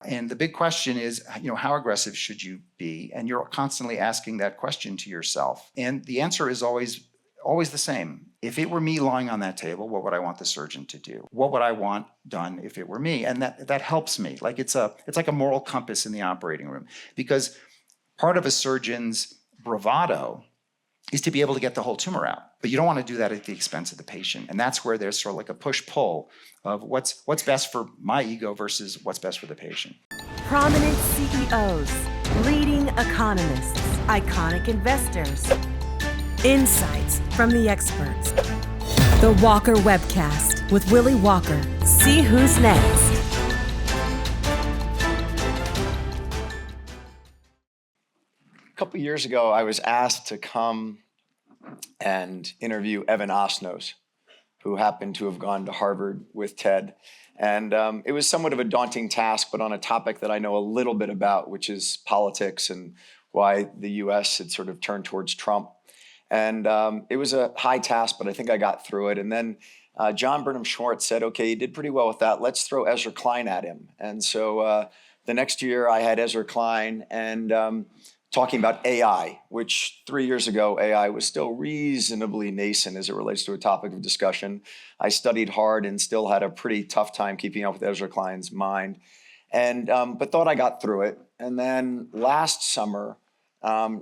And the big question is, how aggressive should you be? And you're constantly asking that question to yourself. And the answer is always the same. If it were me lying on that table, what would I want the surgeon to do? What would I want done if it were me? And that helps me. Like it's like a moral compass in the operating room, because part of a surgeon's bravado is to be able to get the whole tumor out. But you don't want to do that at the expense of the patient. And that's where there's sort of like a push-pull of what's best for my ego versus what's best for the patient. Prominent CEOs, leading economists, iconic investors. Insights from the experts. The Walker Webcast with Willy Walker. See who's next. A couple years ago, I was asked to come and interview Evan Osnos, who happened to have gone to Harvard with Ted. And it was somewhat of a daunting task, but on a topic that I know a little bit about, which is politics and why the US had sort of turned towards Trump. And it was a high task, but I think I got through it. And then John Burnham Schwartz said, okay, you did pretty well with that. Let's throw Ezra Klein at him. And so the next year I had Ezra Klein and talking about AI, which 3 years ago, AI was still reasonably nascent as it relates to a topic of discussion. I studied hard and still had a pretty tough time keeping up with Ezra Klein's mind, and but thought I got through it. And then last summer,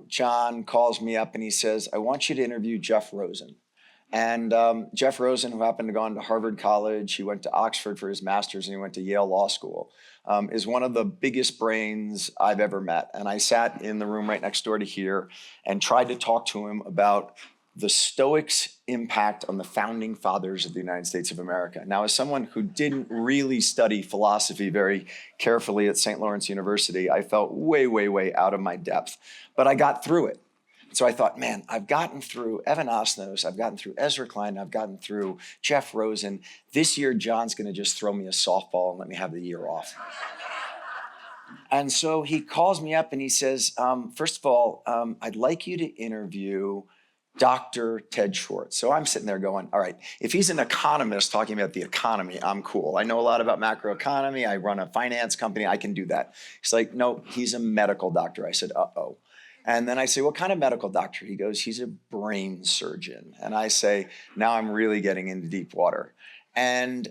John calls me up and he says, I want you to interview Jeff Rosen. And Jeff Rosen, who happened to go on to Harvard College, he went to Oxford for his master's and he went to Yale Law School, is one of the biggest brains I've ever met. And I sat in the room right next door to here and tried to talk to him about the Stoics' impact on the founding fathers of the United States of America. Now, as someone who didn't really study philosophy very carefully at St. Lawrence University, I felt way, way, way out of my depth. But I got through it. So I thought, man, I've gotten through Evan Osnos, I've gotten through Ezra Klein, I've gotten through Jeff Rosen. This year, John's gonna just throw me a softball and let me have the year off. And so he calls me up and he says, first of all, I'd like you to interview Dr. Ted Schwartz. So I'm sitting there going, all right, if he's an economist talking about the economy, I'm cool. I know a lot about macroeconomy. I run a finance company. I can do that. He's like, no, he's a medical doctor. I said, uh-oh. And then I say, what kind of medical doctor? He goes, he's a brain surgeon. And I say, now I'm really getting into deep water. And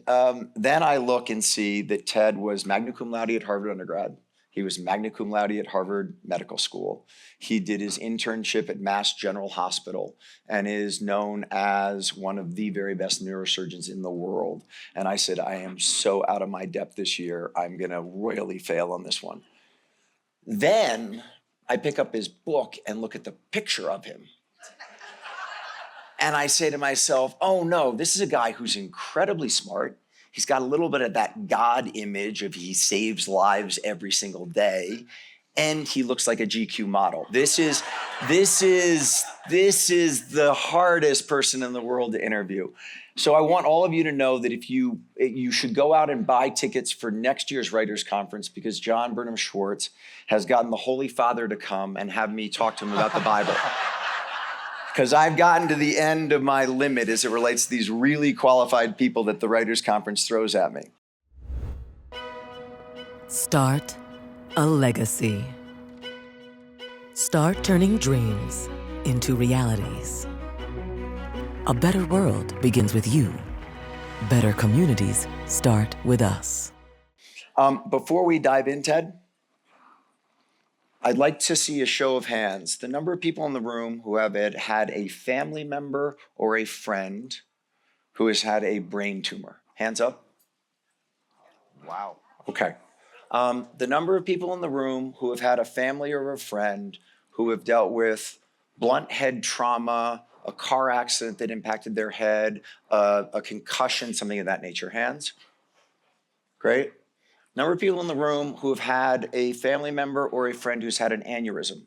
then I look and see that Ted was magna cum laude at Harvard undergrad. He was magna cum laude at Harvard Medical School. He did his internship at Mass General Hospital and is known as one of the very best neurosurgeons in the world. And I said, I am so out of my depth this year, I'm gonna royally fail on this one. Then I pick up his book and look at the picture of him. And I say to myself, oh no, this is a guy who's incredibly smart. He's got a little bit of that God image of he saves lives every single day. And he looks like a GQ model. This is the hardest person in the world to interview. So I want all of you to know that if you should go out and buy tickets for next year's Writers' Conference, because John Burnham Schwartz has gotten the Holy Father to come and have me talk to him about the Bible. Because I've gotten to the end of my limit as it relates to these really qualified people that the Writers' Conference throws at me. Start a legacy. Start turning dreams into realities. A better world begins with you. Better communities start with us. Before we dive in, Ted, I'd like to see a show of hands. The number of people in the room who have had a family member or a friend who has had a brain tumor. Hands up. Wow. Okay. The number of people in the room who have had a family or a friend who have dealt with blunt head trauma, a car accident that impacted their head, a concussion, something of that nature. Hands? Great. Number of people in the room who have had a family member or a friend who's had an aneurysm.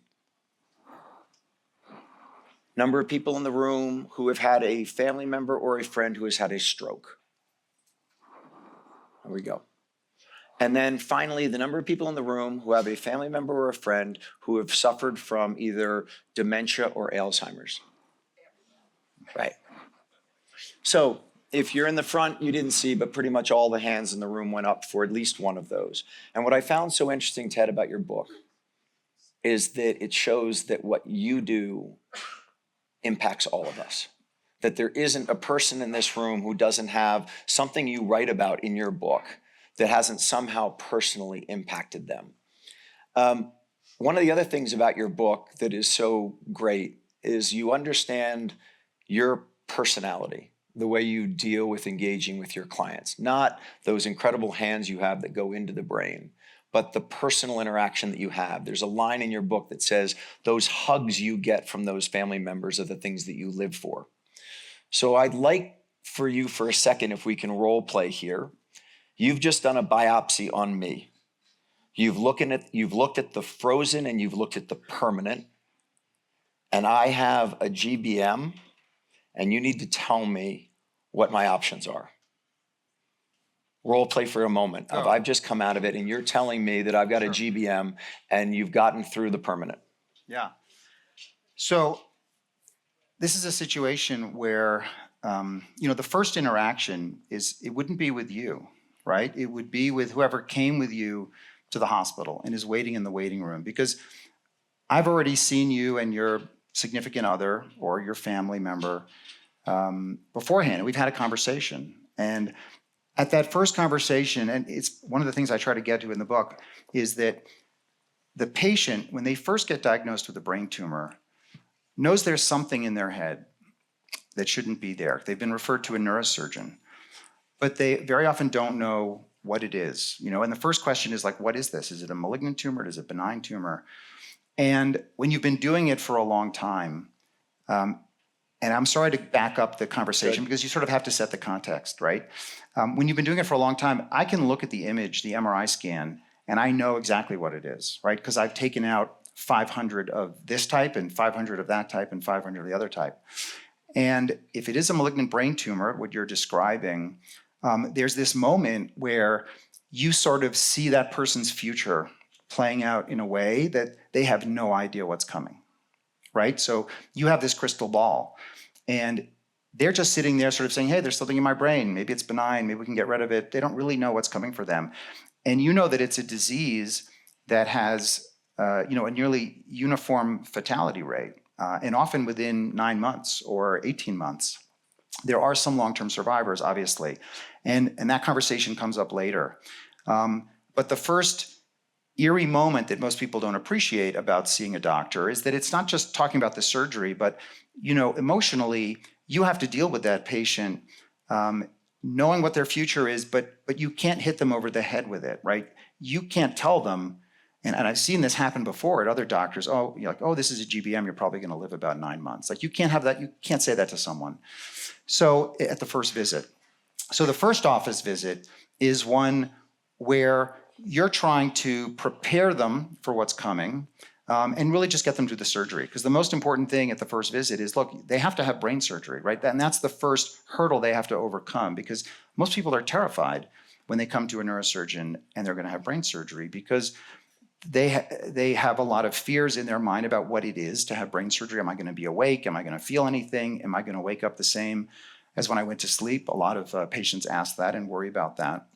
Number of people in the room who have had a family member or a friend who has had a stroke. There we go. And then finally, the number of people in the room who have a family member or a friend who have suffered from either dementia or Alzheimer's. Right. So if you're in the front, you didn't see, but pretty much all the hands in the room went up for at least one of those. And what I found so interesting, Ted, about your book is that it shows that what you do impacts all of us. That there isn't a person in this room who doesn't have something you write about in your book that hasn't somehow personally impacted them. One of the other things about your book that is so great is you understand your personality, the way you deal with engaging with your clients, not those incredible hands you have that go into the brain, but the personal interaction that you have. There's a line in your book that says those hugs you get from those family members are the things that you live for. So I'd like for you for a second, if we can role play here. You've just done a biopsy on me. You've looked at the frozen and you've looked at the permanent. And I have a GBM, and you need to tell me what my options are. Role play for a moment. Oh. I've just come out of it, and you're telling me that I've got a GBM, and you've gotten through the permanent. Yeah. So this is a situation where, the first interaction it wouldn't be with you, right? It would be with whoever came with you to the hospital and is waiting in the waiting room, because I've already seen you and your significant other or your family member beforehand, and we've had a conversation. And at that first conversation, and it's one of the things I try to get to in the book, is that the patient, when they first get diagnosed with a brain tumor, knows there's something in their head that shouldn't be there. They've been referred to a neurosurgeon, but they very often don't know what it is. And the first question is like, what is this? Is it a malignant tumor? Is it a benign tumor? And when you've been doing it for a long time, and I'm sorry to back up the conversation because you sort of have to set the context, right? When you've been doing it for a long time, I can look at the image, the MRI scan, and I know exactly what it is, right? Because I've taken out 500 of this type and 500 of that type and 500 of the other type. And if it is a malignant brain tumor, what you're describing, there's this moment where you sort of see that person's future playing out in a way that they have no idea what's coming, right? So you have this crystal ball, and they're just sitting there sort of saying, hey, there's something in my brain. Maybe it's benign. Maybe we can get rid of it. They don't really know what's coming for them. And you know that it's a disease that has a nearly uniform fatality rate, and often within 9 months or 18 months. There are some long-term survivors, obviously, and that conversation comes up later. But the first eerie moment that most people don't appreciate about seeing a doctor is that it's not just talking about the surgery, but emotionally, you have to deal with that patient, knowing what their future is, but you can't hit them over the head with it, right? You can't tell them, and I've seen this happen before at other doctors, this is a GBM, you're probably gonna live about 9 months. Like, you can't have that, you can't say that to someone. So at the first visit. So the first office visit is one where you're trying to prepare them for what's coming, and really just get them to the surgery. Because the most important thing at the first visit is, look, they have to have brain surgery, right? And that's the first hurdle they have to overcome, because most people are terrified when they come to a neurosurgeon and they're gonna have brain surgery, because they have a lot of fears in their mind about what it is to have brain surgery. Am I gonna be awake? Am I gonna feel anything? Am I gonna wake up the same as when I went to sleep? A lot of patients ask that and worry about that.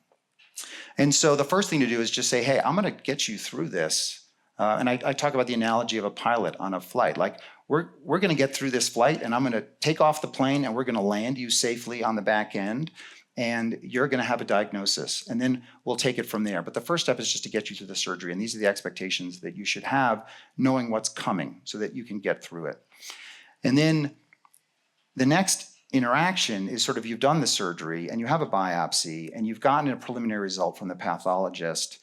And so the first thing to do is just say, hey, I'm gonna get you through this. And I talk about the analogy of a pilot on a flight. Like, we're gonna get through this flight, and I'm gonna take off the plane, and we're gonna land you safely on the back end, and you're gonna have a diagnosis, and then we'll take it from there. But the first step is just to get you through the surgery, and these are the expectations that you should have, knowing what's coming so that you can get through it. And then the next interaction is sort of, you've done the surgery and you have a biopsy and you've gotten a preliminary result from the pathologist.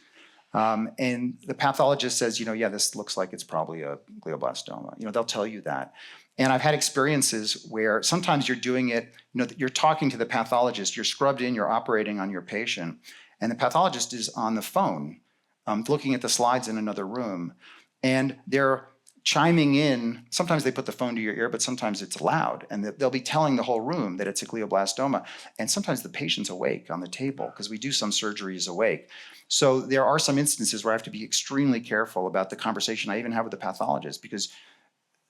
And the pathologist says, yeah, this looks like it's probably a glioblastoma. They'll tell you that. And I've had experiences where sometimes you're doing it, you're talking to the pathologist, you're scrubbed in, you're operating on your patient, and the pathologist is on the phone, looking at the slides in another room, and they're chiming in. Sometimes they put the phone to your ear, but sometimes it's loud, and they'll be telling the whole room that it's a glioblastoma. And sometimes the patient's awake on the table, because we do some surgeries awake. So there are some instances where I have to be extremely careful about the conversation I even have with the pathologist, because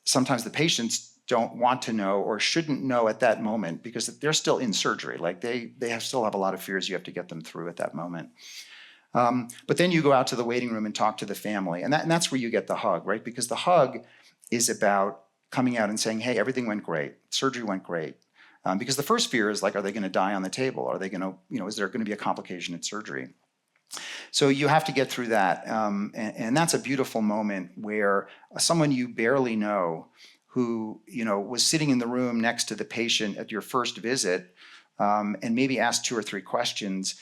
sometimes the patient's don't want to know or shouldn't know at that moment because they're still in surgery. Like still have a lot of fears you have to get them through at that moment. But then you go out to the waiting room and talk to the family. And that's where you get the hug, right? Because the hug is about coming out and saying, hey, everything went great. Surgery went great. Because the first fear is like, are they going to die on the table? Are they going to, is there going to be a complication at surgery? So you have to get through that. And that's a beautiful moment where someone you barely know who, was sitting in the room next to the patient at your first visit and maybe asked 2 or 3 questions,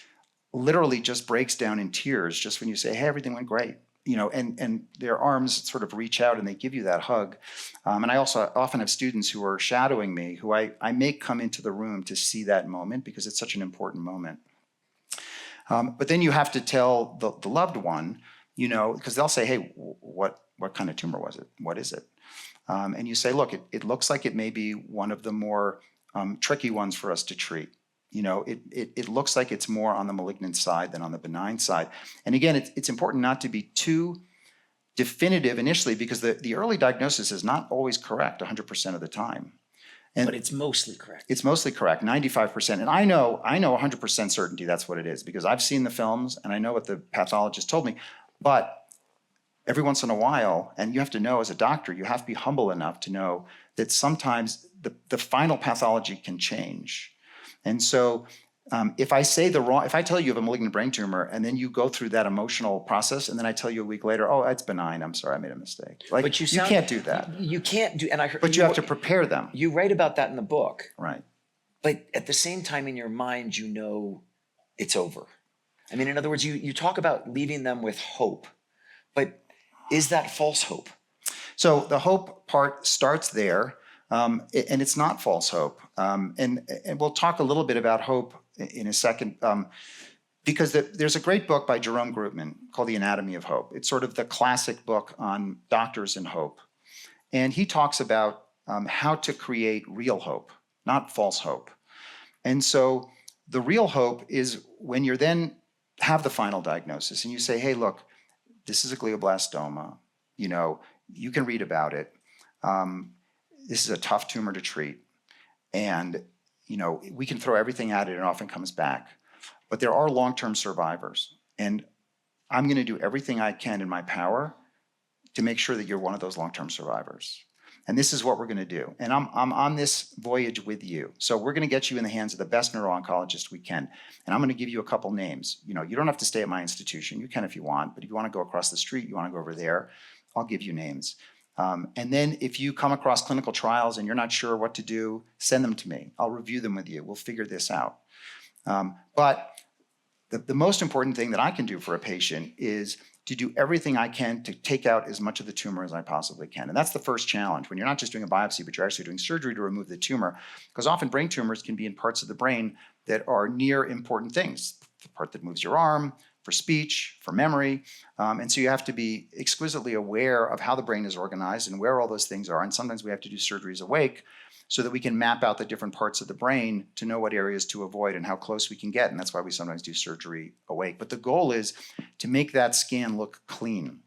literally just breaks down in tears just when you say, hey, everything went great. And their arms sort of reach out and they give you that hug. And I also often have students who are shadowing me who I make come into the room to see that moment because it's such an important moment. But then you have to tell the loved one, because they'll say, hey, what kind of tumor was it? What is it? And you say, look, it looks like it may be one of the more tricky ones for us to treat. It looks like it's more on the malignant side than on the benign side. And again, it's important not to be too definitive initially because the early diagnosis is not always correct 100% of the time. But it's mostly correct. It's mostly correct, 95%. And I know 100% certainty that's what it is because I've seen the films and I know what the pathologist told me. But every once in a while, and you have to know as a doctor, you have to be humble enough to know that sometimes the final pathology can change. And so if I tell you have a malignant brain tumor and then you go through that emotional process and then I tell you a week later, oh, it's benign, I'm sorry, I made a mistake. But you can't do that. You can't do, and I heard. But you have to prepare them. You write about that in the book. Right. But at the same time in your mind, it's over. I mean, in other words, you talk about leaving them with hope, but is that false hope? So the hope part starts there. And it's not false hope. And we'll talk a little bit about hope in a second, because there's a great book by Jerome Groopman called The Anatomy of Hope. It's sort of the classic book on doctors and hope. And he talks about how to create real hope, not false hope. And so the real hope is when you then have the final diagnosis and you say, hey, look, this is a glioblastoma. You can read about it. This is a tough tumor to treat. And, we can throw everything at it and it often comes back. But there are long-term survivors. And I'm going to do everything I can in my power to make sure that you're one of those long-term survivors. And this is what we're going to do. And I'm on this voyage with you. So we're going to get you in the hands of the best neuro-oncologist we can. And I'm going to give you a couple names. You don't have to stay at my institution. You can if you want. But if you want to go across the street, you want to go over there, I'll give you names. And then if you come across clinical trials and you're not sure what to do, send them to me. I'll review them with you. We'll figure this out. But the most important thing that I can do for a patient is to do everything I can to take out as much of the tumor as I possibly can. And that's the first challenge when you're not just doing a biopsy, but you're actually doing surgery to remove the tumor. Because often brain tumors can be in parts of the brain that are near important things. The part that moves your arm, for speech, for memory. And so you have to be exquisitely aware of how the brain is organized and where all those things are. And sometimes we have to do surgeries awake so that we can map out the different parts of the brain to know what areas to avoid and how close we can get. And that's why we sometimes do surgery awake. But the goal is to make that scan look clean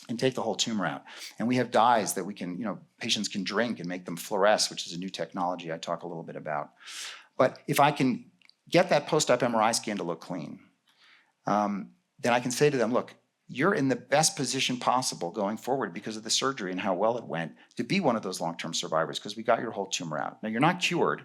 and take the whole tumor out. And we have dyes that we can, patients can drink and make them fluoresce, which is a new technology I talk a little bit about. But if I can get that post-op MRI scan to look clean, then I can say to them, look, you're in the best position possible going forward because of the surgery and how well it went to be one of those long-term survivors because we got your whole tumor out. Now, you're not cured,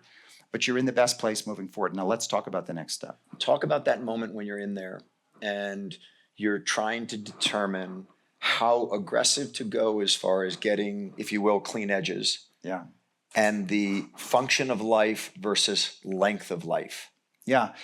but you're in the best place moving forward. Now, let's talk about the next step. Talk about that moment when you're in there and you're trying to determine how aggressive to go as far as getting, if you will, clean edges. Yeah. And the function of life versus length of life. Yeah.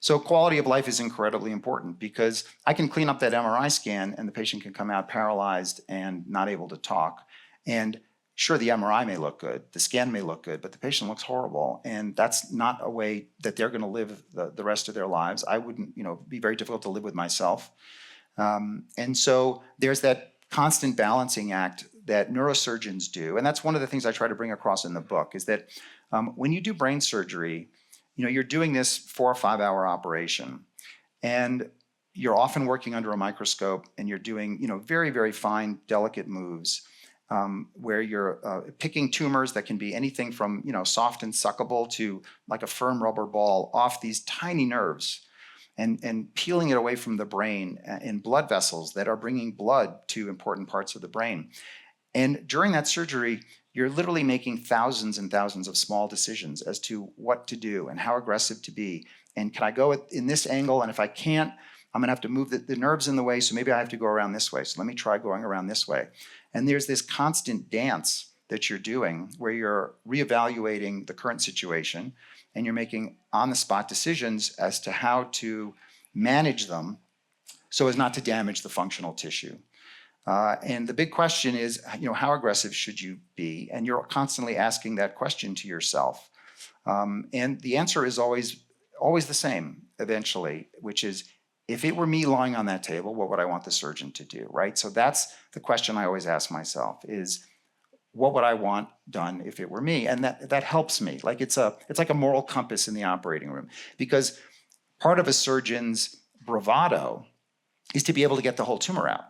So quality of life is incredibly important because I can clean up that MRI scan and the patient can come out paralyzed and not able to talk. And sure, the MRI may look good, the scan may look good, but the patient looks horrible. And that's not a way that they're going to live the rest of their lives. I wouldn't, be very difficult to live with myself. And so there's that constant balancing act that neurosurgeons do. And that's one of the things I try to bring across in the book is that when you do brain surgery, you're doing this 4 or 5 hour operation and you're often working under a microscope and you're doing, very, very fine, delicate moves. where you're picking tumors that can be anything from soft and suckable to like a firm rubber ball off these tiny nerves, and peeling it away from the brain in blood vessels that are bringing blood to important parts of the brain. And during that surgery, you're literally making thousands and thousands of small decisions as to what to do and how aggressive to be. And can I go in this angle? And if I can't, I'm gonna have to move the nerves in the way, so maybe I have to go around this way. So let me try going around this way. And there's this constant dance that you're doing where you're reevaluating the current situation and you're making on-the-spot decisions as to how to manage them so as not to damage the functional tissue. And the big question is, how aggressive should you be? And you're constantly asking that question to yourself. And the answer is always the same eventually, which is, if it were me lying on that table, what would I want the surgeon to do, right? So that's the question I always ask myself is, what would I want done if it were me? And that helps me. Like it's like a moral compass in the operating room, because part of a surgeon's bravado is to be able to get the whole tumor out,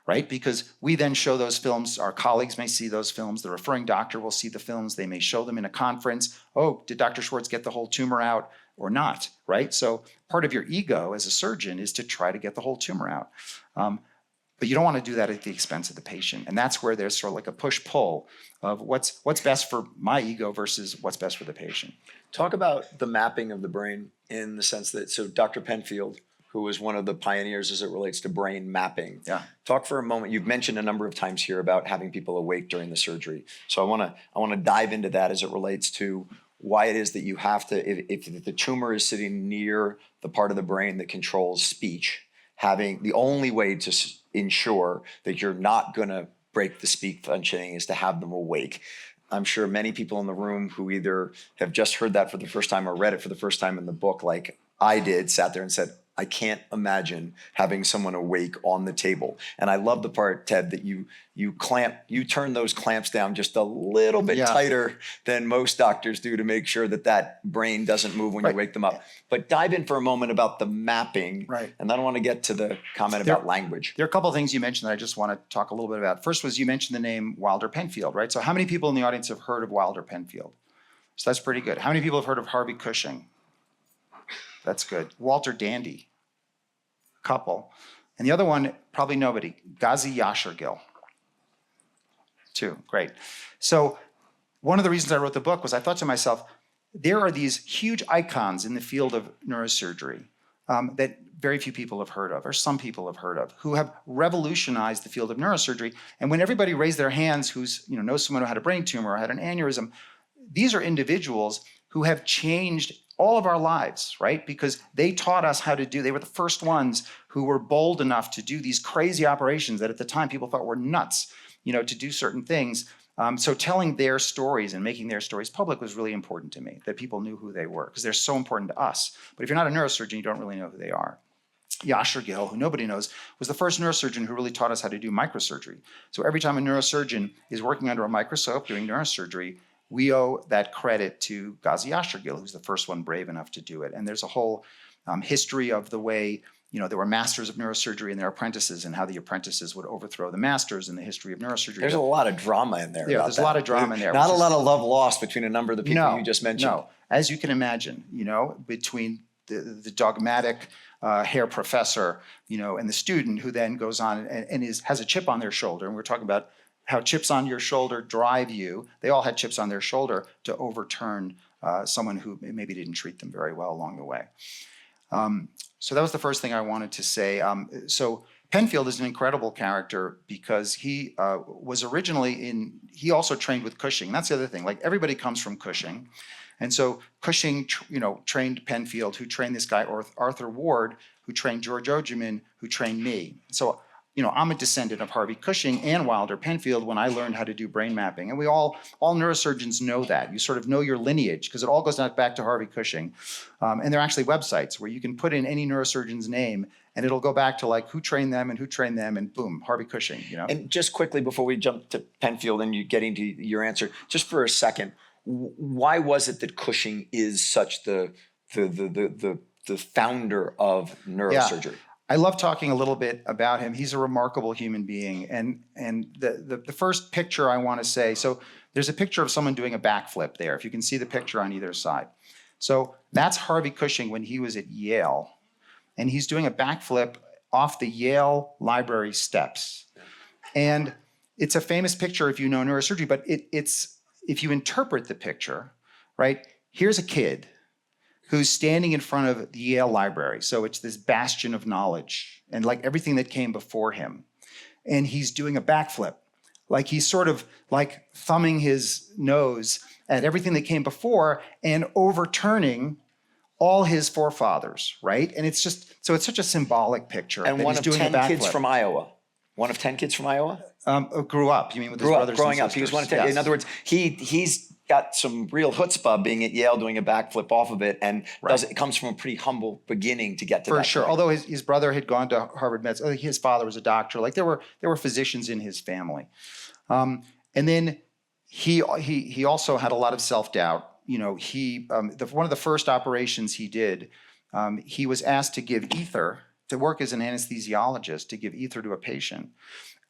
right? Because we then show those films, our colleagues may see those films, the referring doctor will see the films, they may show them in a conference. Oh, did Dr. Schwartz get the whole tumor out or not, right? So part of your ego as a surgeon is to try to get the whole tumor out. But you don't want to do that at the expense of the patient. And that's where there's sort of like a push-pull of what's best for my ego versus what's best for the patient. Talk about the mapping of the brain in the sense that, so Dr. Penfield, who was one of the pioneers as it relates to brain mapping. Yeah. Talk for a moment. You've mentioned a number of times here about having people awake during the surgery. So I want to dive into that as it relates to why it is that you have to, if the tumor is sitting near the part of the brain that controls speech, having the only way to ensure that you're not going to break the speech functioning is to have them awake. I'm sure many people in the room who either have just heard that for the first time or read it for the first time in the book, like I did, sat there and said, I can't imagine having someone awake on the table. And I love the part, Ted, that you turn those clamps down just a little bit tighter than most doctors do to make sure that brain doesn't move when you wake them up. But dive in for a moment about the mapping. Right. And then I want to get to the comment about language. There are a couple of things you mentioned that I just want to talk a little bit about. First was you mentioned the name Wilder Penfield, right? So how many people in the audience have heard of Wilder Penfield? So that's pretty good. How many people have heard of Harvey Cushing? That's good. Walter Dandy, couple. And the other one, probably nobody, Ghazi Yashergil. Two, great. So one of the reasons I wrote the book was I thought to myself, there are these huge icons in the field of neurosurgery that very few people have heard of, or some people have heard of, who have revolutionized the field of neurosurgery. And when everybody raised their hands who's knows someone who had a brain tumor or had an aneurysm, these are individuals who have changed all of our lives, right? Because they taught us how to do, they were the first ones who were bold enough to do these crazy operations that at the time people thought were nuts, to do certain things. So telling their stories and making their stories public was really important to me, that people knew who they were, because they're so important to us. But if you're not a neurosurgeon, you don't really know who they are. Yashergil, who nobody knows, was the first neurosurgeon who really taught us how to do microsurgery. So every time a neurosurgeon is working under a microscope doing neurosurgery, we owe that credit to Ghazi Yashergil, who's the first one brave enough to do it. And there's a whole history of the way, there were masters of neurosurgery and their apprentices, and how the apprentices would overthrow the masters in the history of neurosurgery. There's a lot of drama in there. Yeah, there's a lot of drama in there. Not a lot of love lost between a number of the people you just mentioned. No, as you can imagine, between the dogmatic hair professor, and the student who then goes on and has a chip on their shoulder. And we're talking about how chips on your shoulder drive you. They all had chips on their shoulder to overturn someone who maybe didn't treat them very well along the way. So that was the first thing I wanted to say. So Penfield is an incredible character because he was originally he also trained with Cushing. That's the other thing. Like, everybody comes from Cushing. And so Cushing, trained Penfield, who trained this guy, Arthur Ward, who trained George Ogerman, who trained me. So I'm a descendant of Harvey Cushing and Wilder Penfield when I learned how to do brain mapping. And we all neurosurgeons know that. You sort of know your lineage because it all goes back to Harvey Cushing. And there are actually websites where you can put in any neurosurgeon's name and it'll go back to like who trained them and boom, Harvey Cushing, And just quickly before we jump to Penfield and you getting to your answer, just for a second, why was it that Cushing is such the founder of neurosurgery? I love talking a little bit about him. He's a remarkable human being. And the first picture I want to say, so there's a picture of someone doing a backflip there, if you can see the picture on either side. So that's Harvey Cushing when he was at Yale. And he's doing a backflip off the Yale Library steps. And it's a famous picture if you know neurosurgery, but it's if you interpret the picture, right? Here's a kid who's standing in front of the Yale Library. So it's this bastion of knowledge and like everything that came before him. And he's doing a backflip. Like he's sort of like thumbing his nose at everything that came before and overturning all his forefathers, right? And it's just, so it's such a symbolic picture. And that one he's of doing 10 a kids backflip. from Iowa. One of 10 kids from Iowa? Grew up, you mean with his Grew up, brothers growing and up. He was sisters. one of 10. Yes. In other words, he's got some real chutzpah being at Yale doing a backflip off of it, and it comes from a pretty humble beginning to get to that. For sure. point. Although his brother had gone to Harvard Med School, his father was a doctor. Like there were physicians in his family, and then he also had a lot of self-doubt. You know, one of the first operations he did, he was asked to give ether, to work as an anesthesiologist, to give ether to a patient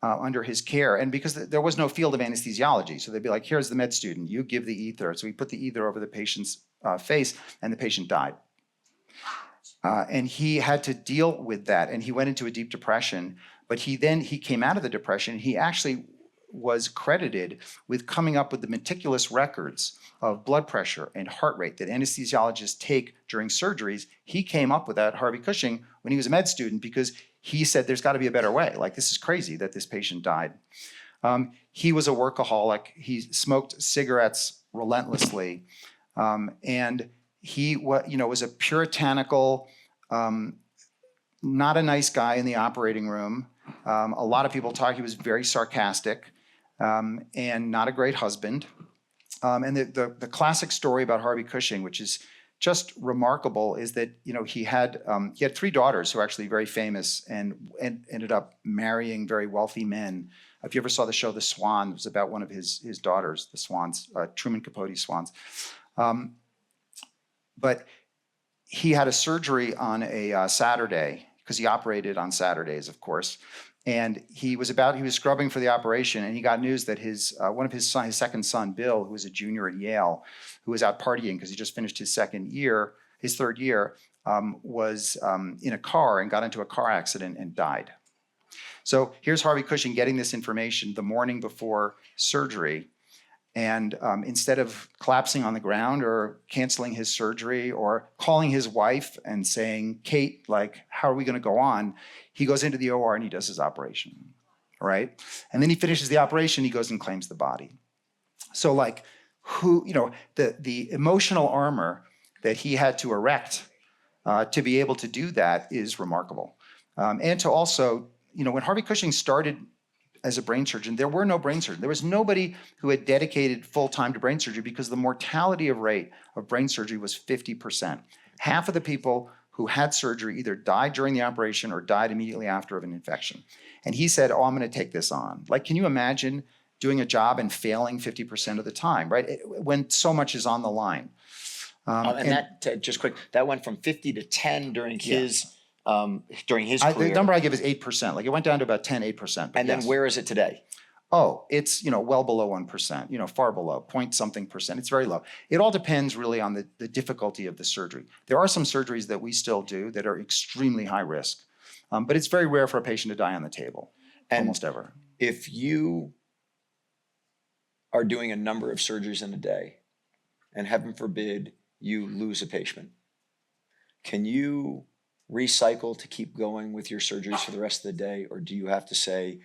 under his care. And because there was no field of anesthesiology, so they'd be like, here's the med student, you give the ether. So he put the ether over the patient's face, and the patient died. And he had to deal with that, and he went into a deep depression. But he came out of the depression. He actually was credited with coming up with the meticulous records of blood pressure and heart rate that anesthesiologists take during surgeries. He came up with that, Harvey Cushing, when he was a med student, because he said there's got to be a better way. Like, this is crazy that this patient died. He was a workaholic. He smoked cigarettes relentlessly. And he was a puritanical, not a nice guy in the operating room. A lot of people talk he was very sarcastic and not a great husband. And the classic story about Harvey Cushing, which is just remarkable, is that he had 3 daughters who are actually very famous and ended up marrying very wealthy men. If you ever saw the show The Swan, it was about one of his daughters, the Swans, Truman Capote's Swans. But he had a surgery on a Saturday, because he operated on Saturdays, of course. And he was scrubbing for the operation, and he got news that his second son, Bill, who was a junior at Yale, who was out partying because he just finished his third year, was in a car and got into a car accident and died. So here's Harvey Cushing getting this information the morning before surgery. And instead of collapsing on the ground or canceling his surgery or calling his wife and saying, Kate, like, how are we going to go on? He goes into the OR and he does his operation, right? And then he finishes the operation, he goes and claims the body. So like, the emotional armor that he had to erect to be able to do that is remarkable. And to also, when Harvey Cushing started as a brain surgeon, there were no brain surgeons. There was nobody who had dedicated full time to brain surgery because the mortality rate of brain surgery was 50%. Half of the people who had surgery either died during the operation or died immediately after of an infection. And he said, I'm going to take this on. Like, can you imagine doing a job and failing 50% of the time, right? When so much is on the line. That went from 50 to 10 during his career. The number I give is 8%. Like, it went down to about 8%. And then where is it today? Oh, it's well below 1%, far below, point something percent. It's very low. It all depends really on the difficulty of the surgery. There are some surgeries that we still do that are extremely high risk, but it's very rare for a patient to die on the table, almost ever. If you are doing a number of surgeries in a day, and heaven forbid you lose a patient, can you recycle to keep going with your surgeries for the rest of the day, or do you have to say,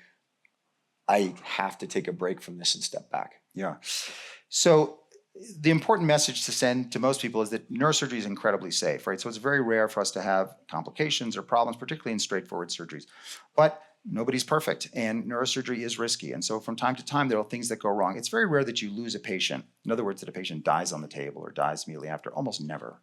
I have to take a break from this and step back? Yeah. So the important message to send to most people is that neurosurgery is incredibly safe, right? So it's very rare for us to have complications or problems, particularly in straightforward surgeries. But nobody's perfect, and neurosurgery is risky. And so from time to time, there are things that go wrong. It's very rare that you lose a patient. In other words, that a patient dies on the table or dies immediately after. Almost never.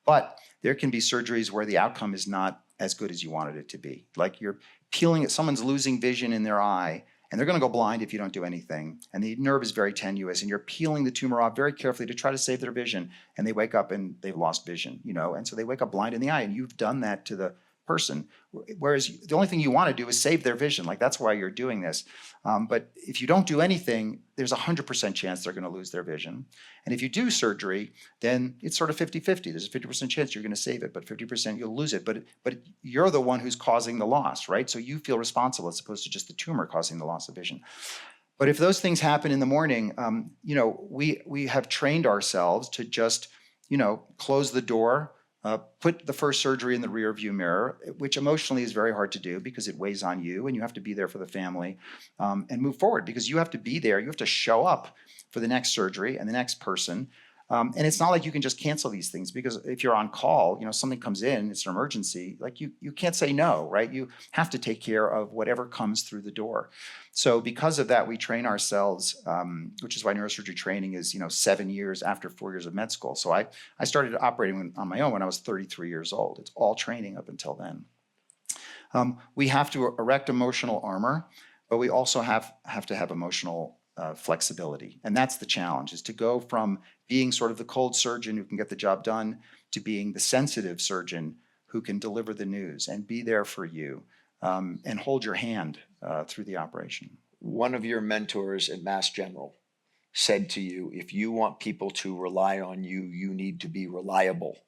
But there can be surgeries where the outcome is not as good as you wanted it to be. Like, you're peeling it, someone's losing vision in their eye, and they're going to go blind if you don't do anything. And the nerve is very tenuous, and you're peeling the tumor off very carefully to try to save their vision. And they wake up and they've lost vision, And so they wake up blind in the eye, and you've done that to the person. Whereas the only thing you want to do is save their vision. Like, that's why you're doing this. But if you don't do anything, there's a 100% chance they're going to lose their vision. And if you do surgery, then it's sort of 50-50. There's a 50% chance you're going to save it, but 50% you'll lose it. But you're the one who's causing the loss, right? So you feel responsible as opposed to just the tumor causing the loss of vision. But if those things happen in the morning, we have trained ourselves to just, close the door, put the first surgery in the rear view mirror, which emotionally is very hard to do because it weighs on you and you have to be there for the family, and move forward because you have to be there. You have to show up for the next surgery and the next person. And it's not like you can just cancel these things because if you're on call, something comes in, it's an emergency, like you can't say no, right? You have to take care of whatever comes through the door. So because of that, we train ourselves, which is why neurosurgery training is, 7 years after 4 years of med school. So I started operating on my own when I was 33 years old. It's all training up until then. We have to erect emotional armor, but we also have to have emotional flexibility. And that's the challenge, is to go from being sort of the cold surgeon who can get the job done to being the sensitive surgeon who can deliver the news and be there for you, and hold your hand through the operation. One of your mentors at Mass General said to you, if you want people to rely on you, you need to be reliable.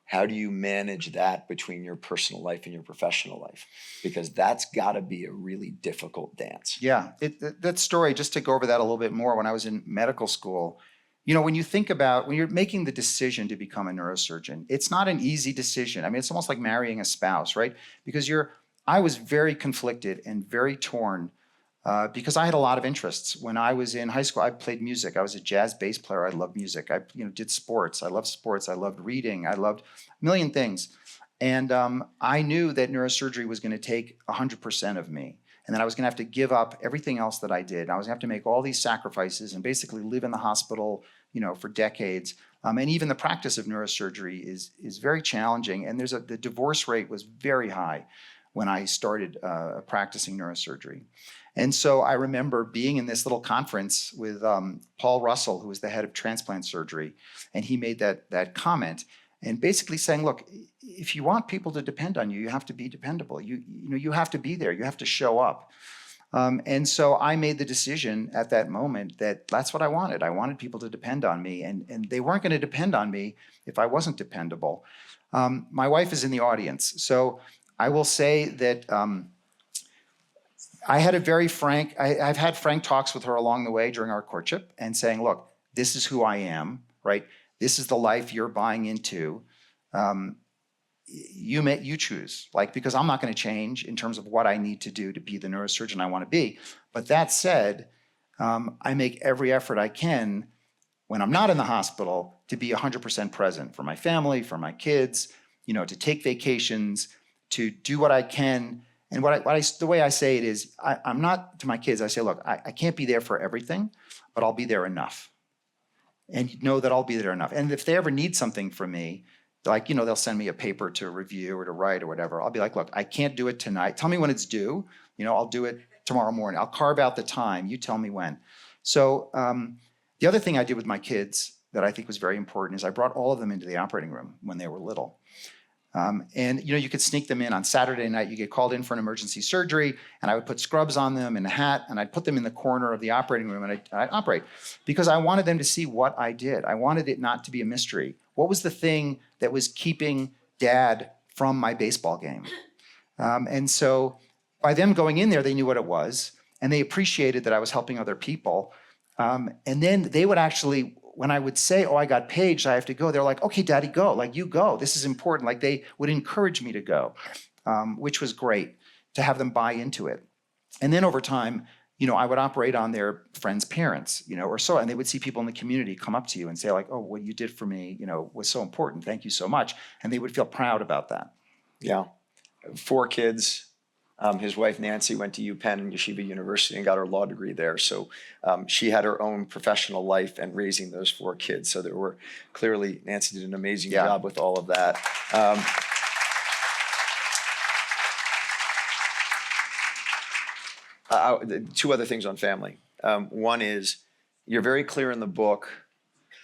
How do you manage that between your personal life and your professional life? Because that's got to be a really difficult dance. Yeah, that story, just to go over that a little bit more, when I was in medical school, when you think about, when you're making the decision to become a neurosurgeon, it's not an easy decision. I mean, it's almost like marrying a spouse, right? Because I was very conflicted and very torn because I had a lot of interests. When I was in high school, I played music. I was a jazz bass player. I loved music. I did sports. I loved sports. I loved reading. I loved a million things. And I knew that neurosurgery was going to take 100% of me, and that I was going to have to give up everything else that I did. I was going to have to make all these sacrifices and basically live in the hospital, for decades. And even the practice of neurosurgery is very challenging. And the divorce rate was very high when I started practicing neurosurgery. And so I remember being in this little conference with Paul Russell, who was the head of transplant surgery, and he made that comment and basically saying, look, if you want people to depend on you, you have to be dependable. You have to be there. You have to show up. And so I made the decision at that moment that that's what I wanted. I wanted people to depend on me, and they weren't going to depend on me if I wasn't dependable. My wife is in the audience, so I will say that I had a very frank, I've had frank talks with her along the way during our courtship and saying, look, this is who I am, right? This is the life you're buying into. You choose, because I'm not going to change in terms of what I need to do to be the neurosurgeon I want to be. But that said, I make every effort I can when I'm not in the hospital to be 100% present for my family, for my kids, to take vacations, to do what I can. And the way I say it is, I'm not, to my kids, I say, look, I can't be there for everything, but I'll be there enough. And know that I'll be there enough. And if they ever need something from me, they'll send me a paper to review or to write or whatever, I'll be like, look, I can't do it tonight. Tell me when it's due. I'll do it tomorrow morning. I'll carve out the time. You tell me when. So the other thing I did with my kids that I think was very important is I brought all of them into the operating room when they were little. And you could sneak them in on Saturday night. You get called in for an emergency surgery, and I would put scrubs on them and a hat, and I'd put them in the corner of the operating room, and I'd operate because I wanted them to see what I did. I wanted it not to be a mystery. What was the thing that was keeping Dad from my baseball game? And so by them going in there, they knew what it was, and they appreciated that I was helping other people. And then they would actually, when I would say, oh, I got paged, I have to go, they're like, okay, Daddy, go. You go. This is important. They would encourage me to go, which was great to have them buy into it. And then over time, I would operate on their friends' parents, or so, and they would see people in the community come up to you and say oh, what you did for me, was so important. Thank you so much. And they would feel proud about that. Yeah. 4 kids. His wife, Nancy, went to UPenn and Yeshiva University and got her law degree there. So she had her own professional life and raising those 4 kids. So Nancy did an amazing job with all of that. 2 other things on family. One is, you're very clear in the book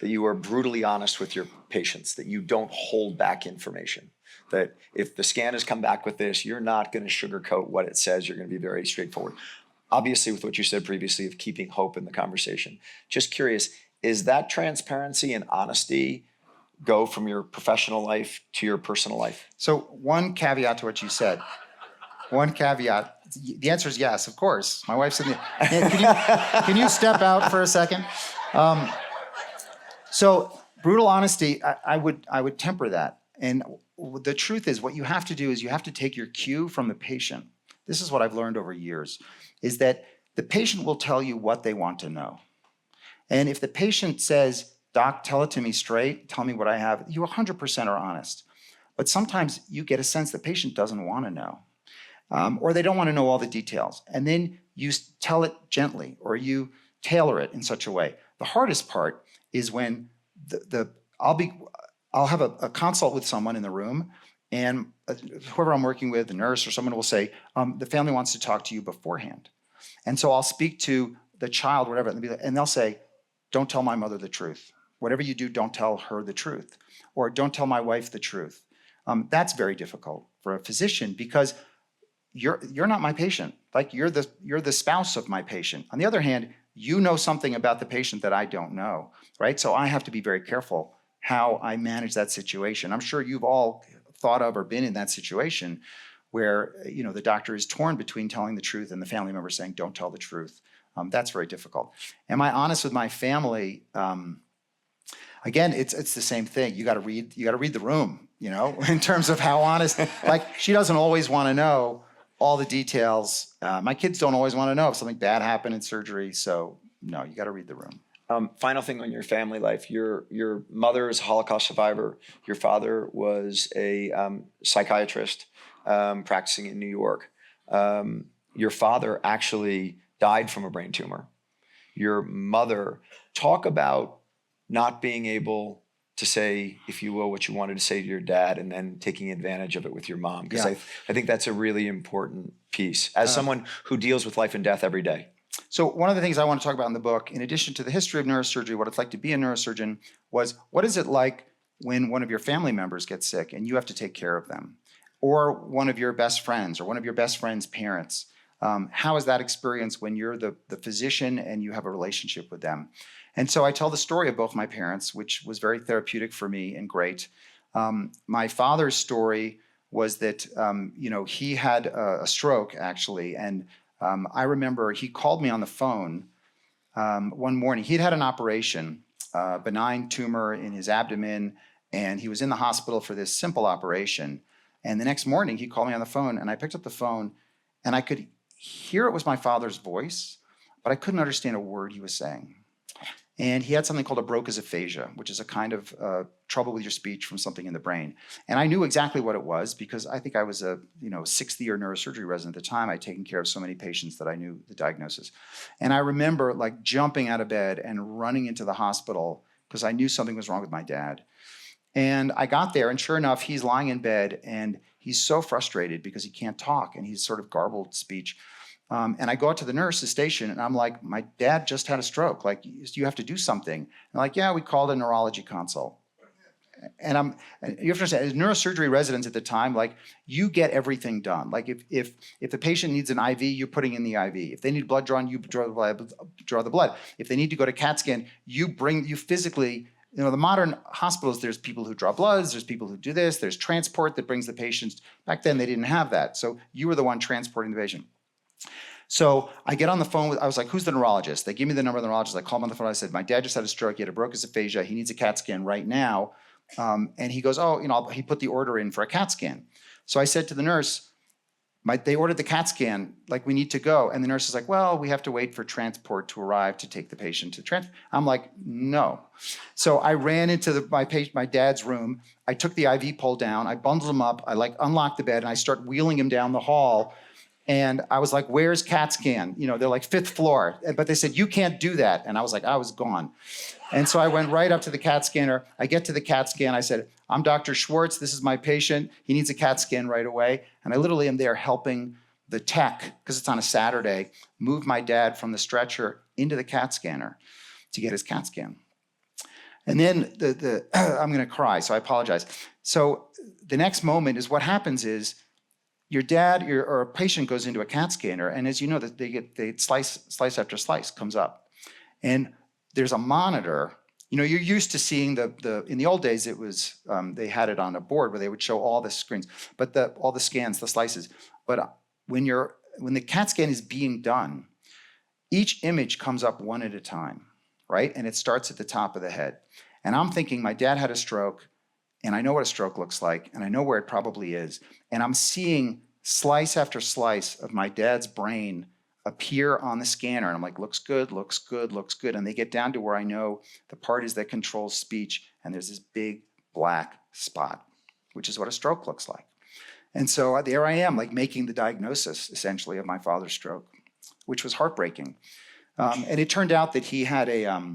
that you are brutally honest with your patients, that you don't hold back information, that if the scan has come back with this, you're not going to sugarcoat what it says. You're going to be very straightforward. Obviously, with what you said previously of keeping hope in the conversation, just curious, is that transparency and honesty go from your professional life to your personal life? So one caveat to what you said. One caveat. The answer is yes, of course. My wife's in the. Can you step out for a second? So brutal honesty, I would temper that. And the truth is, what you have to do is you have to take your cue from the patient. This is what I've learned over years, is that the patient will tell you what they want to know. And if the patient says, "Doc, tell it to me straight, tell me what I have," you 100% are honest. But sometimes you get a sense the patient doesn't want to know, or they don't want to know all the details. And then you tell it gently, or you tailor it in such a way. The hardest part is when I'll have a consult with someone in the room, and whoever I'm working with, the nurse or someone will say, the family wants to talk to you beforehand. And so I'll speak to the child, whatever, and they'll say, "Don't tell my mother the truth. Whatever you do, don't tell her the truth." Or "Don't tell my wife the truth." That's very difficult for a physician because you're not my patient. Like you're the spouse of my patient. On the other hand, you know something about the patient that I don't know, right? So I have to be very careful how I manage that situation. I'm sure you've all thought of or been in that situation where the doctor is torn between telling the truth and the family member saying, "Don't tell the truth." That's very difficult. Am I honest with my family? Again, it's the same thing. You got to read the room, in terms of how honest. Like she doesn't always want to know all the details. My kids don't always want to know if something bad happened in surgery. So no, you got to read the room. Final thing on your family life. Your mother is a Holocaust survivor. Your father was a psychiatrist practicing in New York. Your father actually died from a brain tumor. Your mother, talk about not being able to say, if you will, what you wanted to say to your dad and then taking advantage of it with your mom. Because I think that's a really important piece as someone who deals with life and death every day. So one of the things I want to talk about in the book, in addition to the history of neurosurgery, what it's like to be a neurosurgeon, was what is it like when one of your family members gets sick and you have to take care of them? Or one of your best friends or one of your best friend's parents. How is that experience when you're the physician and you have a relationship with them? And so I tell the story of both my parents, which was very therapeutic for me and great. My father's story was that, he had a stroke actually. And I remember he called me on the phone one morning. He'd had an operation, benign tumor in his abdomen, and he was in the hospital for this simple operation. And the next morning he called me on the phone, and I picked up the phone and I could hear it was my father's voice, but I couldn't understand a word he was saying. And he had something called a Broca's aphasia, which is a kind of trouble with your speech from something in the brain. And I knew exactly what it was because I think I was a sixth-year neurosurgery resident at the time. I'd taken care of so many patients that I knew the diagnosis. And I remember like jumping out of bed and running into the hospital because I knew something was wrong with my dad. And I got there, and sure enough, he's lying in bed, and he's so frustrated because he can't talk, and he's sort of garbled speech. And I go out to the nurse's station, and I'm like, "My dad just had a stroke. Like, you have to do something." And they're like, "Yeah, we called a neurology consult." And you have to understand, as neurosurgery residents at the time, like, you get everything done. Like, if the patient needs an IV, you're putting in the IV. If they need blood drawn, you draw the blood. If they need to go to CAT scan, you physically. The modern hospitals, there's people who draw bloods, there's people who do this, there's transport that brings the patients. Back then, they didn't have that. So you were the one transporting the patient. So I get on the phone I was like, "Who's the neurologist?" They give me the number of the neurologist. I call him on the phone. I said, "My dad just had a stroke. He had a Broca's aphasia. He needs a CAT scan right now." And he goes, he put the order in for a CAT scan. So I said to the nurse, they ordered the CAT scan, like, we need to go. And the nurse is like, "Well, we have to wait for transport to arrive to take the patient to transport." I'm like, "No." So I ran into my dad's room. I took the IV pole down. I bundled him up. I unlocked the bed, and I start wheeling him down the hall. And I was like, "Where's CAT scan?" They're like, "5th floor." But they said, "You can't do that." And I was like, I was gone. And so I went right up to the CAT scanner. I get to the CAT scan. I said, "I'm Dr. Schwartz. This is my patient. He needs a CAT scan right away." And I literally am there helping the tech, because it's on a Saturday, move my dad from the stretcher into the CAT scanner to get his CAT scan. And then I'm going to cry, so I apologize. So the next moment is what happens is your dad or a patient goes into a CAT scanner, and as you know, that they slice after slice comes up, and there's a monitor. You know, you're used to seeing in the old days it was they had it on a board where they would show all the screens, but all the scans, the slices. But when the CAT scan is being done, each image comes up one at a time, right? And it starts at the top of the head. And I'm thinking, my dad had a stroke, and I know what a stroke looks like, and I know where it probably is. And I'm seeing slice after slice of my dad's brain appear on the scanner. And I'm like, looks good, looks good, looks good. And they get down to where I know the part is that controls speech, and there's this big black spot, which is what a stroke looks like. And so there I am, like making the diagnosis, essentially, of my father's stroke, which was heartbreaking. And it turned out that he had a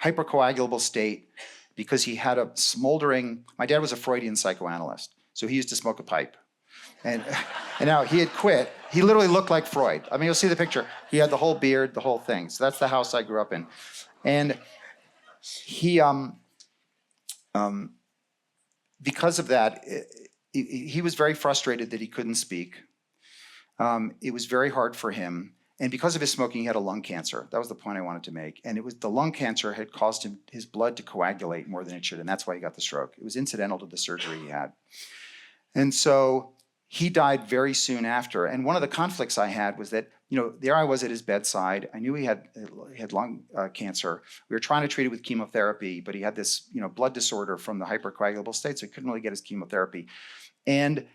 hypercoagulable state because he had a smoldering. My dad was a Freudian psychoanalyst, so he used to smoke a pipe. And now he had quit. He literally looked like Freud. I mean, you'll see the picture. He had the whole beard, the whole thing. So that's the house I grew up in. And he, because of that, he was very frustrated that he couldn't speak. It was very hard for him. And because of his smoking, he had a lung cancer. That was the point I wanted to make. And it was the lung cancer had caused his blood to coagulate more than it should. And that's why he got the stroke. It was incidental to the surgery he had. And so he died very soon after. And one of the conflicts I had was that, you know, there I was at his bedside. I knew he had lung cancer. We were trying to treat it with chemotherapy, but he had this, you know, blood disorder from the hypercoagulable state, so he couldn't really get his chemotherapy. And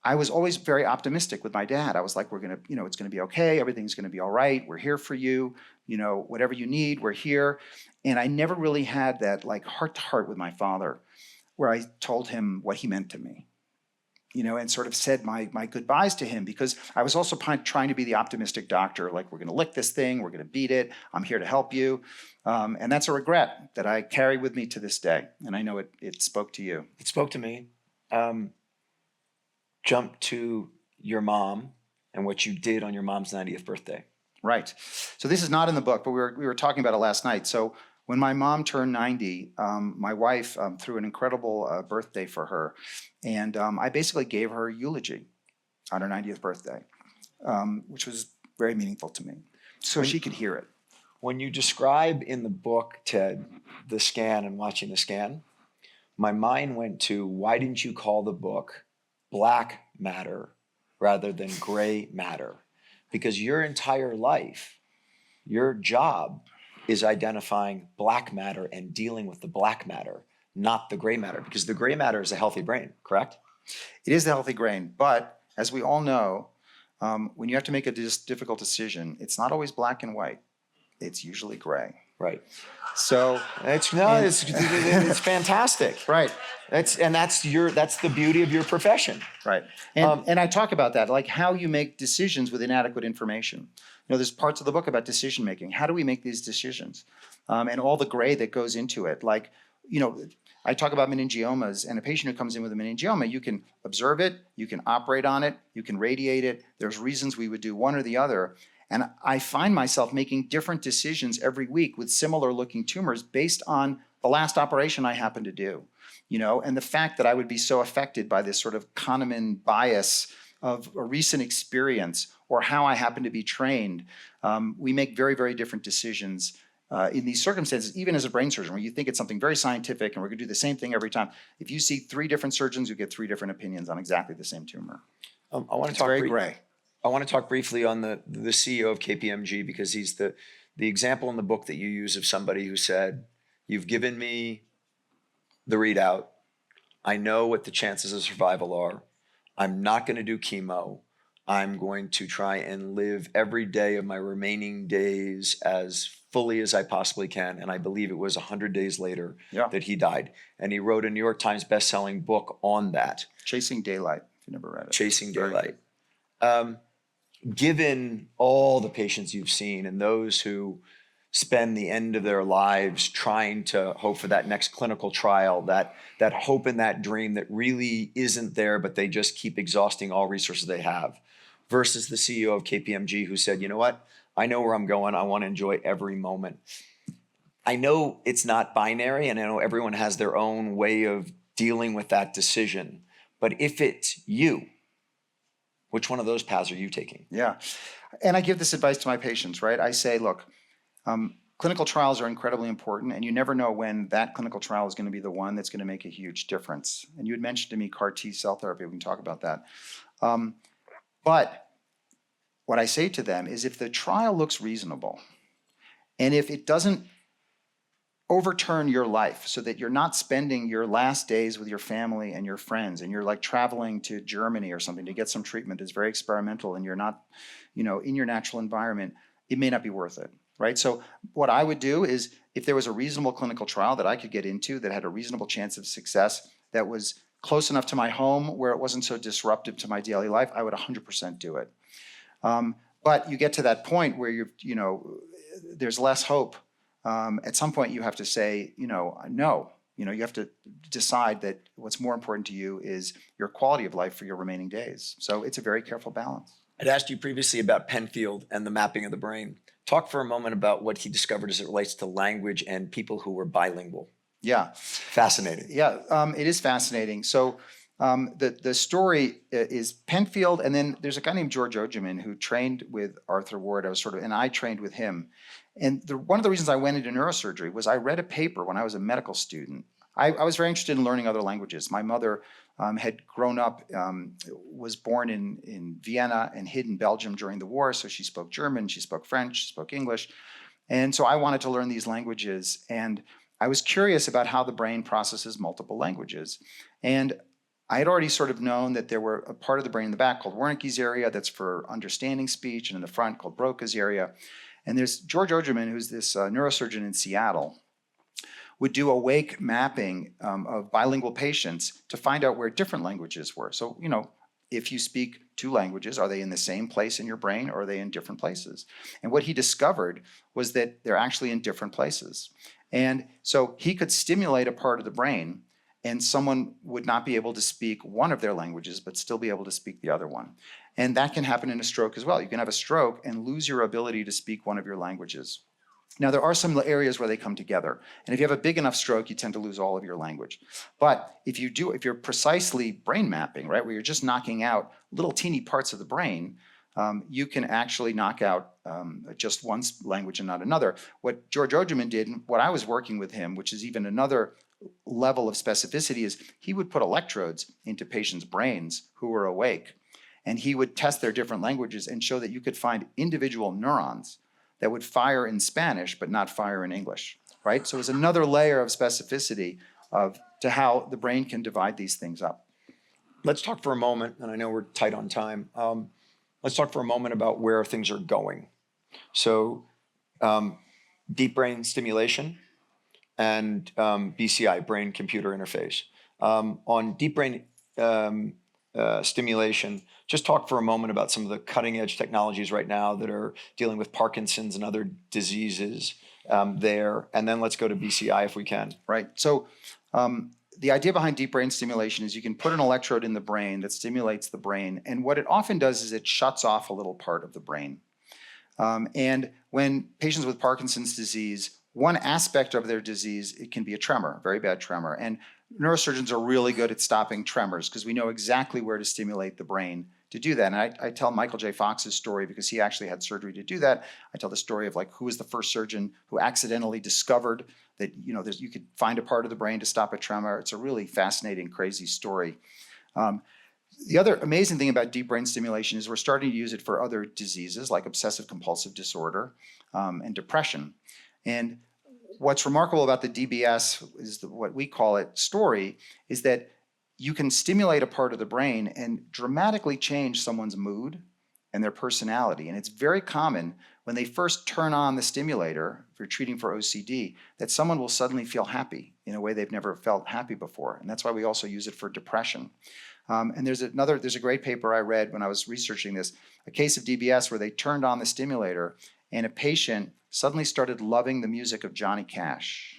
I was always very optimistic with my dad. I was like, we're gonna, you know, it's gonna be okay. Everything's gonna be all right. We're here for you. You know, whatever you need, we're here. And I never really had that like heart to heart with my father, where I told him what he meant to me, you know, and sort of said my goodbyes to him, because I was also trying to be the optimistic doctor, like, we're gonna lick this thing, we're gonna beat it, I'm here to help you. And that's a regret that I carry with me to this day. And I know it spoke to you. It spoke to me. Jump to your mom and what you did on your mom's 90th birthday. Right. So this is not in the book, but we were talking about it last night. So when my mom turned 90, my wife threw an incredible birthday for her. And I basically gave her a eulogy on her 90th birthday, which was very meaningful to me, so she could hear it. When you describe in the book, Ted, the scan and watching the scan, my mind went to, why didn't you call the book Black Matter rather than Gray Matter? Because your entire life, your job is identifying black matter and dealing with the black matter, not the gray matter, because the gray matter is a healthy brain, correct? It is the healthy brain, but as we all know, when you have to make a difficult decision, it's not always black and white. It's usually gray. Right. So it's fantastic. Right. That's the beauty of your profession. Right. And I talk about that, like how you make decisions with inadequate information. You know, there's parts of the book about decision making. How do we make these decisions? And all the gray that goes into it. Like, you know, I talk about meningiomas, and a patient who comes in with a meningioma, you can observe it, you can operate on it, you can radiate it. There's reasons we would do one or the other. And I find myself making different decisions every week with similar looking tumors based on the last operation I happened to do, you know, and the fact that I would be so affected by this sort of Kahneman bias of a recent experience or how I happen to be trained. We make very, very different decisions in these circumstances, even as a brain surgeon, where you think it's something very scientific and we're gonna do the same thing every time. If you see 3 different surgeons, you get 3 different opinions on exactly the same tumor. I want to It's talk very gray. I want to talk briefly on the CEO of KPMG, because he's the example in the book that you use of somebody who said, you've given me the readout. I know what the chances of survival are. I'm not going to do chemo. I'm going to try and live every day of my remaining days as fully as I possibly can. And I believe it was 100 days later that he died. And he wrote a New York Times best-selling book on that. Chasing Daylight, if you never read it. Chasing Daylight. Given all the patients you've seen and those who spend the end of their lives trying to hope for that next clinical trial, that hope and that dream that really isn't there, but they just keep exhausting all resources they have, versus the CEO of KPMG who said, you know what, I know where I'm going, I want to enjoy every moment. I know it's not binary, and I know everyone has their own way of dealing with that decision. But if it's you, which one of those paths are you taking? Yeah. And I give this advice to my patients, right? I say, look, clinical trials are incredibly important, and you never know when that clinical trial is going to be the one that's going to make a huge difference. And you had mentioned to me CAR T cell therapy. We can talk about that. But what I say to them is if the trial looks reasonable, and if it doesn't overturn your life so that you're not spending your last days with your family and your friends, and you're like traveling to Germany or something to get some treatment that's very experimental, and you're not, in your natural environment, it may not be worth it, right? So what I would do is, if there was a reasonable clinical trial that I could get into that had a reasonable chance of success, that was close enough to my home where it wasn't so disruptive to my daily life, I would 100% do it. But you get to that point where there's less hope. At some point you have to say, no. You have to decide that what's more important to you is your quality of life for your remaining days. So it's a very careful balance. I'd asked you previously about Penfield and the mapping of the brain. Talk for a moment about what he discovered as it relates to language and people who were bilingual. Yeah. Fascinating. Yeah, it is fascinating. So the story is Penfield, and then there's a guy named George Ogeman who trained with Arthur Ward. And I trained with him. And one of the reasons I went into neurosurgery was I read a paper when I was a medical student. I was very interested in learning other languages. My mother had grown up, was born in Vienna and hid in Belgium during the war, so she spoke German, she spoke French, she spoke English. And so I wanted to learn these languages, and I was curious about how the brain processes multiple languages. And I had already sort of known that there were a part of the brain in the back called Wernicke's area that's for understanding speech, and in the front called Broca's area. And there's George Ogeman, who's this neurosurgeon in Seattle, would do a wake mapping of bilingual patients to find out where different languages were. So, if you speak two languages, are they in the same place in your brain, or are they in different places? And what he discovered was that they're actually in different places. And so he could stimulate a part of the brain, and someone would not be able to speak one of their languages, but still be able to speak the other one. And that can happen in a stroke as well. You can have a stroke and lose your ability to speak one of your languages. Now, there are some areas where they come together. And if you have a big enough stroke, you tend to lose all of your language. But if you're precisely brain mapping, right, where you're just knocking out little teeny parts of the brain, you can actually knock out just one language and not another. What George Ogeman did, and what I was working with him, which is even another level of specificity, is he would put electrodes into patients' brains who were awake, and he would test their different languages and show that you could find individual neurons that would fire in Spanish but not fire in English, right? So it's another layer of specificity to how the brain can divide these things up. Let's talk for a moment, and I know we're tight on time. Let's talk for a moment about where things are going. So deep brain stimulation and BCI, brain-computer interface. On deep brain stimulation, just talk for a moment about some of the cutting-edge technologies right now that are dealing with Parkinson's and other diseases there. And then let's go to BCI if we can. Right. So the idea behind deep brain stimulation is you can put an electrode in the brain that stimulates the brain. And what it often does is it shuts off a little part of the brain. And when patients with Parkinson's disease, one aspect of their disease, it can be a tremor, very bad tremor. And neurosurgeons are really good at stopping tremors because we know exactly where to stimulate the brain to do that. And I tell Michael J. Fox's story because he actually had surgery to do that. I tell the story of who was the first surgeon who accidentally discovered that you could find a part of the brain to stop a tremor. It's a really fascinating, crazy story. The other amazing thing about deep brain stimulation is we're starting to use it for other diseases like obsessive compulsive disorder and depression. And what's remarkable about the DBS is what we call it story is that you can stimulate a part of the brain and dramatically change someone's mood and their personality. And it's very common when they first turn on the stimulator, if you're treating for OCD, that someone will suddenly feel happy in a way they've never felt happy before. And that's why we also use it for depression. And there's a great paper I read when I was researching this, a case of DBS where they turned on the stimulator and a patient suddenly started loving the music of Johnny Cash.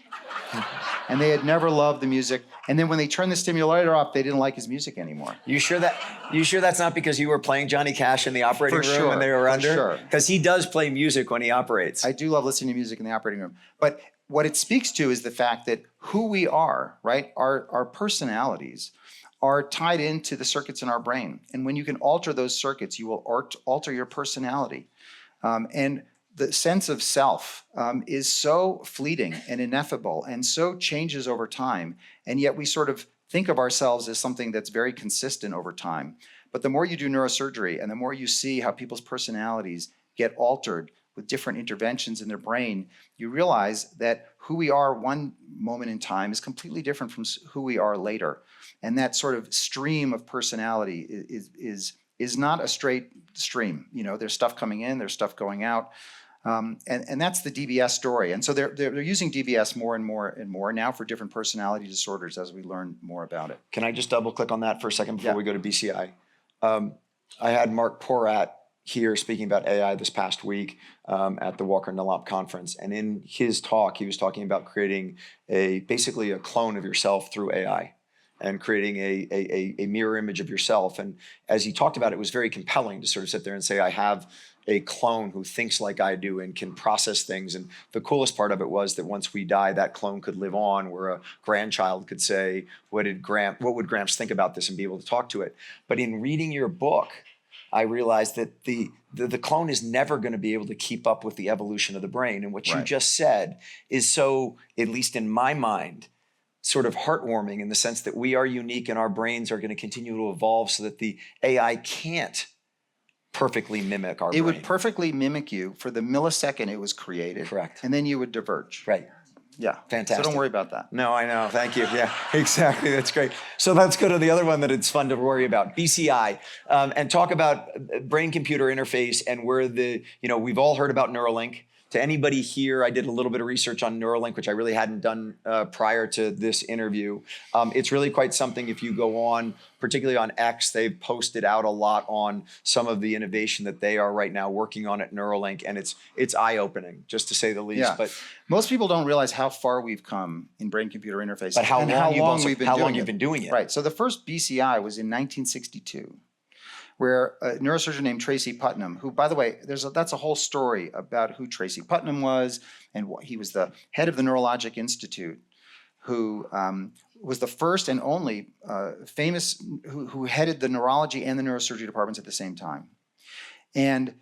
And they had never loved the music. And then when they turned the stimulator off, they didn't like his music anymore. You sure that's not because you were playing Johnny Cash in the operating room sure, when they were under? Sure. Because he does play music when he operates. I do love listening to music in the operating room. But what it speaks to is the fact that who we are, right, our personalities are tied into the circuits in our brain. And when you can alter those circuits, you will alter your personality. And the sense of self is so fleeting and ineffable and so changes over time. And yet we sort of think of ourselves as something that's very consistent over time. But the more you do neurosurgery and the more you see how people's personalities get altered with different interventions in their brain, you realize that who we are one moment in time is completely different from who we are later. And that sort of stream of personality is not a straight stream. You know, there's stuff coming in, there's stuff going out. And that's the DBS story. And so they're using DBS more and more and more now for different personality disorders as we learn more about it. Can I just double click on that for a second before we go to BCI? I had Mark Porat here speaking about AI this past week at the Walker Webcast conference. And in his talk, he was talking about creating basically a clone of yourself through AI and creating a mirror image of yourself. And as he talked about it, it was very compelling to sort of sit there and say, I have a clone who thinks like I do and can process things. And the coolest part of it was that once we die, that clone could live on, where a grandchild could say, what would Gramps think about this, and be able to talk to it. But in reading your book, I realized that the clone is never going to be able to keep up with the evolution of the brain. And what you just said is so, at least in my mind, sort of heartwarming in the sense that we are unique and our brains are going to continue to evolve so that the AI can't perfectly mimic our brain. It would perfectly mimic you for the millisecond it was created. Correct. And then you would diverge. Right. Yeah. Fantastic. So don't worry about that. No, I know. Thank you. Yeah, exactly. That's great. So let's go to the other one that it's fun to worry about, BCI, and talk about brain-computer interface and where we've all heard about Neuralink. To anybody here, I did a little bit of research on Neuralink, which I really hadn't done prior to this interview. It's really quite something. If you go on, particularly on X, they've posted out a lot on some of the innovation that they are right now working on at Neuralink, and it's eye-opening, just to say the least. Yeah. But most people don't realize how far we've come in brain-computer interface. But how long you've been doing it. Right. So the first BCI was in 1962. Where a neurosurgeon named Tracy Putnam, who, by the way, that's a whole story about who Tracy Putnam was, and he was the head of the Neurologic Institute, who was the first and only famous, who headed the neurology and the neurosurgery departments at the same time. And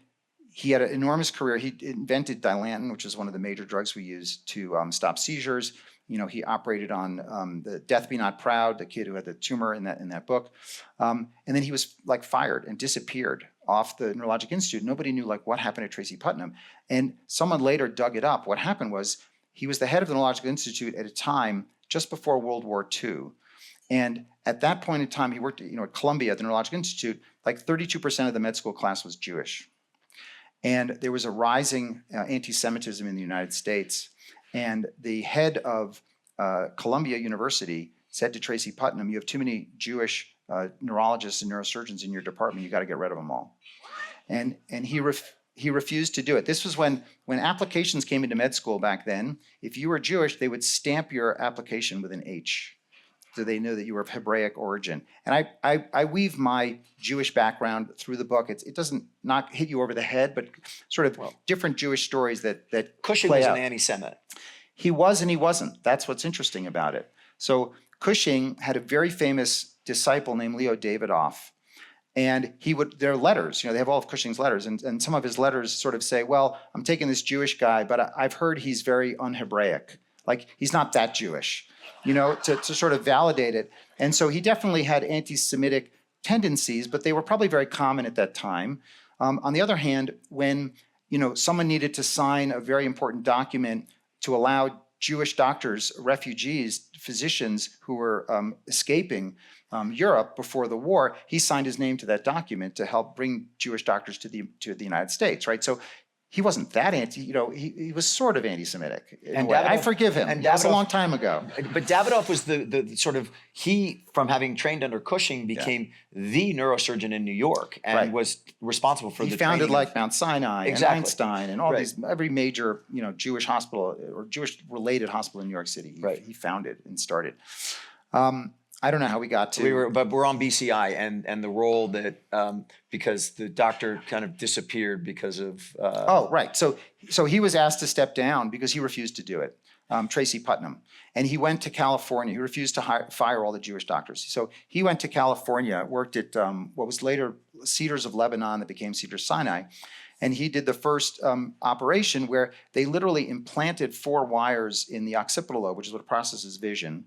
he had an enormous career. He invented Dilantin, which is one of the major drugs we use to stop seizures. You know, he operated on the Death Be Not Proud, the kid who had the tumor in that book. And then he was like fired and disappeared off the Neurologic Institute. Nobody knew like what happened to Tracy Putnam. And someone later dug it up. What happened was he was the head of the Neurological Institute at a time just before World War II. And at that point in time, he worked at Columbia at the Neurological Institute. Like 32% of the med school class was Jewish. And there was a rising anti-Semitism in the United States. And the head of Columbia University said to Tracy Putnam, you have too many Jewish neurologists and neurosurgeons in your department. You got to get rid of them all. And he refused to do it. This was when applications came into med school back then. If you were Jewish, they would stamp your application with an H, so they knew that you were of Hebraic origin. And I weave my Jewish background through the book. It doesn't not hit you over the head, but sort of different Jewish stories that Cushing play was out. an anti-Semite. He was and he wasn't. That's what's interesting about it. So Cushing had a very famous disciple named Leo Davidoff. And their letters, they have all of Cushing's letters, and some of his letters sort of say, well, I'm taking this Jewish guy, but I've heard he's very un-Hebraic. Like, he's not that Jewish, to sort of validate it. And so he definitely had anti-Semitic tendencies, but they were probably very common at that time. On the other hand, when someone needed to sign a very important document to allow Jewish doctors, refugees, physicians who were escaping Europe before the war, he signed his name to that document to help bring Jewish doctors to the United States, right? So he wasn't that he was sort of anti-Semitic. And I forgive him. And that was a long time ago. But Davidoff was the sort of, from having trained under Cushing, became the neurosurgeon in New York and was responsible for He founded like Mount Sinai and Einstein and all these, every major, Jewish hospital or Jewish related hospital in New York City. He founded and started. I don't know how we got to. But we're on BCI and the role that because the doctor kind of disappeared because of. Oh, right. So he was asked to step down because he refused to do it. Tracy Putnam, and he went to California. He refused to fire all the Jewish doctors. So he went to California, worked at what was later Cedars of Lebanon that became Cedars-Sinai, and he did the first operation where they literally implanted 4 wires in the occipital lobe, which is what processes vision.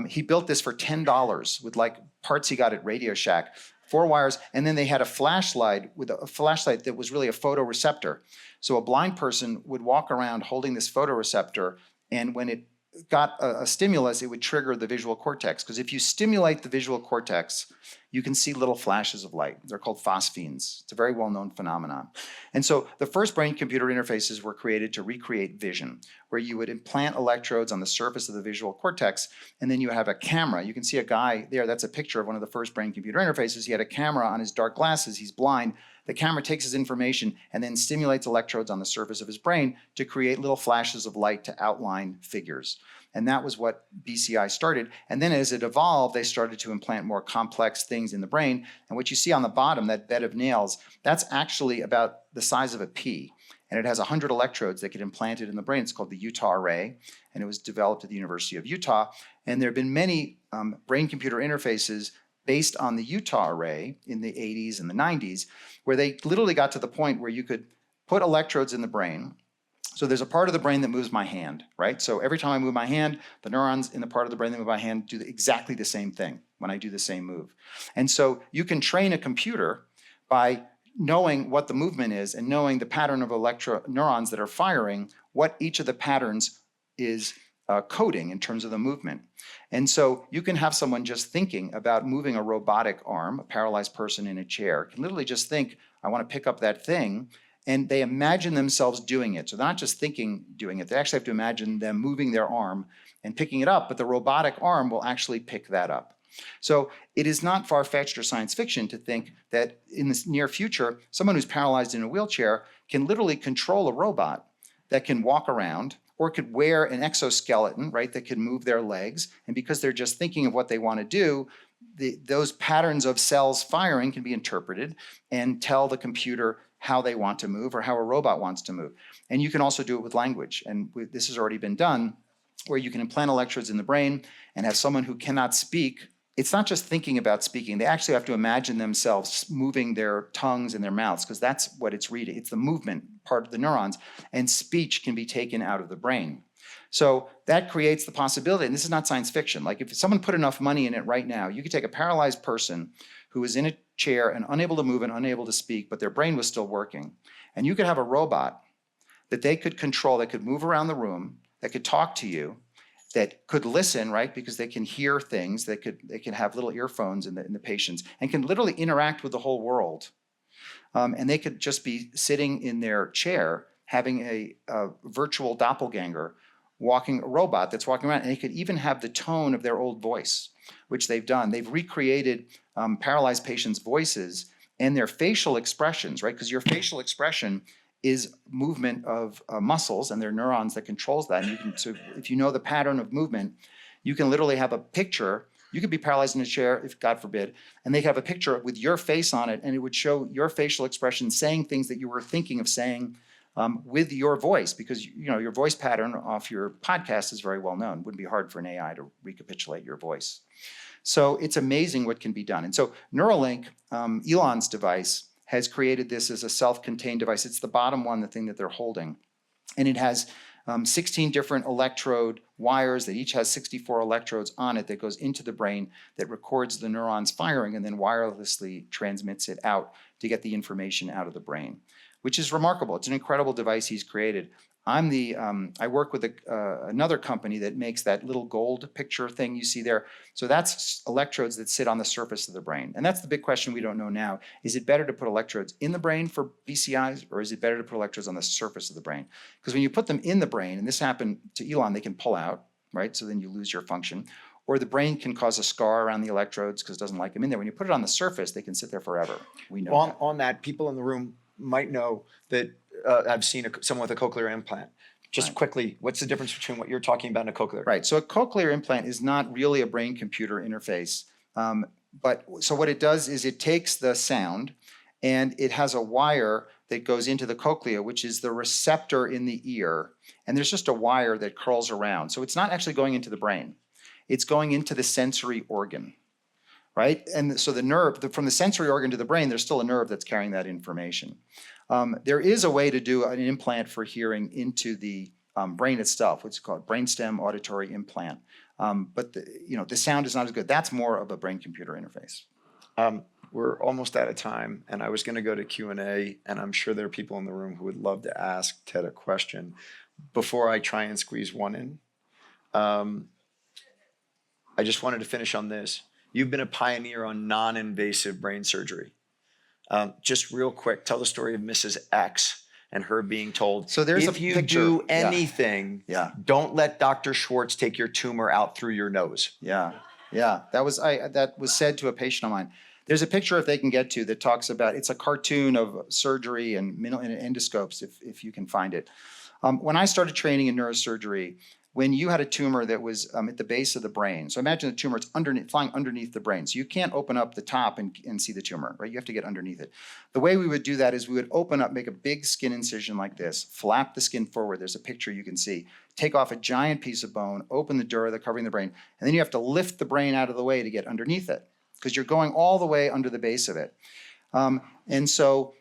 He built this for $10 with like parts he got at Radio Shack, 4 wires, and then they had a flashlight that was really a photoreceptor. So a blind person would walk around holding this photoreceptor, and when it got a stimulus, it would trigger the visual cortex. Because if you stimulate the visual cortex, you can see little flashes of light. They're called phosphenes. It's a very well-known phenomenon. And so the first brain-computer interfaces were created to recreate vision, where you would implant electrodes on the surface of the visual cortex, and then you have a camera. You can see a guy there. That's a picture of one of the first brain-computer interfaces. He had a camera on his dark glasses. He's blind. The camera takes his information and then stimulates electrodes on the surface of his brain to create little flashes of light to outline figures. And that was what BCI started. And then as it evolved, they started to implant more complex things in the brain. And what you see on the bottom, that bed of nails, that's actually about the size of a pea. And it has 100 electrodes that get implanted in the brain. It's called the Utah array. And it was developed at the University of Utah. And there have been many brain-computer interfaces based on the Utah array in the 80s and the 90s, where they literally got to the point where you could put electrodes in the brain. So there's a part of the brain that moves my hand, right? So every time I move my hand, the neurons in the part of the brain that move my hand do exactly the same thing when I do the same move. And so you can train a computer by knowing what the movement is and knowing the pattern of neurons that are firing, what each of the patterns is coding in terms of the movement. And so you can have someone just thinking about moving a robotic arm, a paralyzed person in a chair, can literally just think, I want to pick up that thing, and they imagine themselves doing it. So they're not just thinking doing it, they actually have to imagine them moving their arm and picking it up, but the robotic arm will actually pick that up. So it is not far-fetched or science fiction to think that in the near future, someone who's paralyzed in a wheelchair can literally control a robot that can walk around, or could wear an exoskeleton, right, that can move their legs. And because they're just thinking of what they want to do, those patterns of cells firing can be interpreted and tell the computer how they want to move or how a robot wants to move. And you can also do it with language. And this has already been done, where you can implant electrodes in the brain and have someone who cannot speak. It's not just thinking about speaking. They actually have to imagine themselves moving their tongues and their mouths, because that's what it's reading. It's the movement part of the neurons, and speech can be taken out of the brain. So that creates the possibility, and this is not science fiction. Like if someone put enough money in it right now, you could take a paralyzed person who is in a chair and unable to move and unable to speak, but their brain was still working. And you could have a robot that they could control, that could move around the room, that could talk to you, that could listen, right? Because they can hear things, they can have little earphones in the patients, and can literally interact with the whole world. And they could just be sitting in their chair, having a virtual doppelganger, a robot that's walking around, and they could even have the tone of their old voice, which they've done. They've recreated paralyzed patients' voices and their facial expressions, right? Because your facial expression is movement of muscles, and there are neurons that controls that. And so if you know the pattern of movement, you can literally have a picture. You could be paralyzed in a chair, if God forbid, and they have a picture with your face on it, and it would show your facial expression saying things that you were thinking of saying with your voice, because your voice pattern off your podcast is very well known. It wouldn't be hard for an AI to recapitulate your voice. So it's amazing what can be done. And so Neuralink, Elon's device, has created this as a self-contained device. It's the bottom one, the thing that they're holding. And it has 16 different electrode wires that each has 64 electrodes on it that goes into the brain, that records the neurons firing and then wirelessly transmits it out to get the information out of the brain, which is remarkable. It's an incredible device he's created. I work with another company that makes that little gold picture thing you see there. So that's electrodes that sit on the surface of the brain. And that's the big question we don't know now. Is it better to put electrodes in the brain for BCIs, or is it better to put electrodes on the surface of the brain? Because when you put them in the brain, and this happened to Elon, they can pull out, right? So then you lose your function. Or the brain can cause a scar around the electrodes because it doesn't like them in there. When you put it on the surface, they can sit there forever. We know that. On that, people in the room might know that I've seen someone with a cochlear implant. Just Right. quickly, what's the difference between what you're talking about and a cochlear? Right. So a cochlear implant is not really a brain-computer interface. So what it does is it takes the sound and it has a wire that goes into the cochlea, which is the receptor in the ear. And there's just a wire that curls around. So it's not actually going into the brain. It's going into the sensory organ, right? And so the nerve, from the sensory organ to the brain, there's still a nerve that's carrying that information. There is a way to do an implant for hearing into the brain itself, which is called brainstem auditory implant. But the sound is not as good. That's more of a brain-computer interface. We're almost out of time, and I was going to go to Q&A, and I'm sure there are people in the room who would love to ask Ted a question. Before I try and squeeze one in, I just wanted to finish on this. You've been a pioneer on non-invasive brain surgery. Just real quick, tell the story of Mrs. X and her being told, So there's if a you picture. do Yeah. anything, Yeah. don't let Dr. Schwartz take your tumor out through your nose. Yeah, that was said to a patient of mine. There's a picture, if they can get to, that talks about, it's a cartoon of surgery and endoscopes, if you can find it. When I started training in neurosurgery, when you had a tumor that was at the base of the brain, so imagine the tumor, it's flying underneath the brain. So you can't open up the top and see the tumor, right? You have to get underneath it. The way we would do that is we would open up, make a big skin incision like this, flap the skin forward. There's a picture you can see. Take off a giant piece of bone, open the dura covering the brain, and then you have to lift the brain out of the way to get underneath it because you're going all the way under the base of it. And so